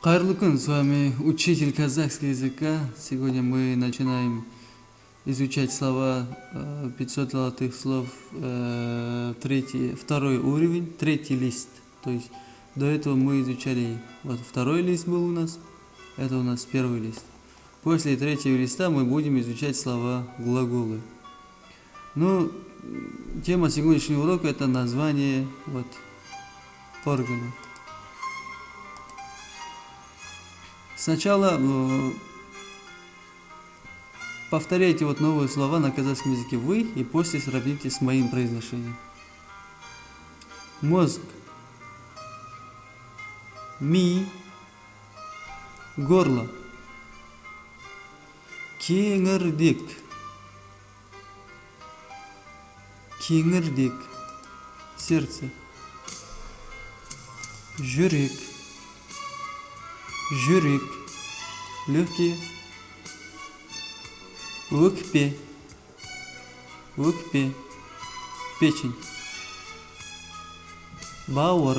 Хайрлы кун, с вами учитель казахского языка. Сегодня мы начинаем изучать слова 500 золотых слов, второй уровень, третий лист. То есть до этого мы изучали, вот второй лист был у нас, это у нас первый лист. После третьего листа мы будем изучать слова глаголы. Ну, тема сегодняшнего урока это название органа. Сначала повторяйте новые слова на казахском языке вы и после сравните с моим произношением. Мозг, ми, горло, кеңірдек, кеңірдек, сердце, жүрек, жүрек, легкие, өкпе, өкпе, печень, бауыр,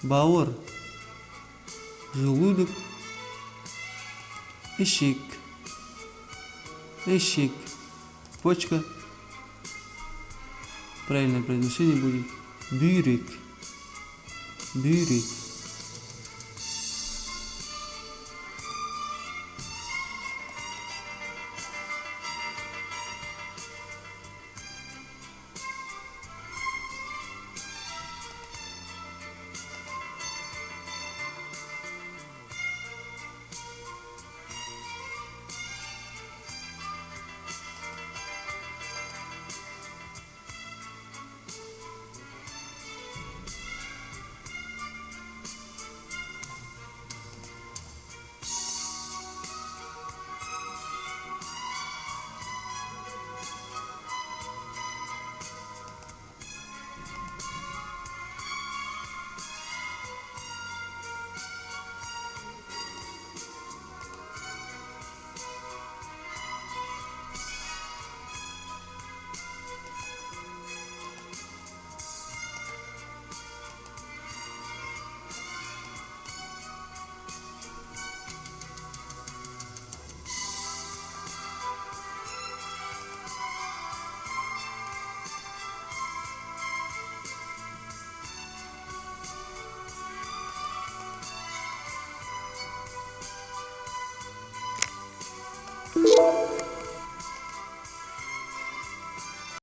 бауыр, желудок, ішек, ішек, почка, правильное произношение будет бүйрек, бүйрек.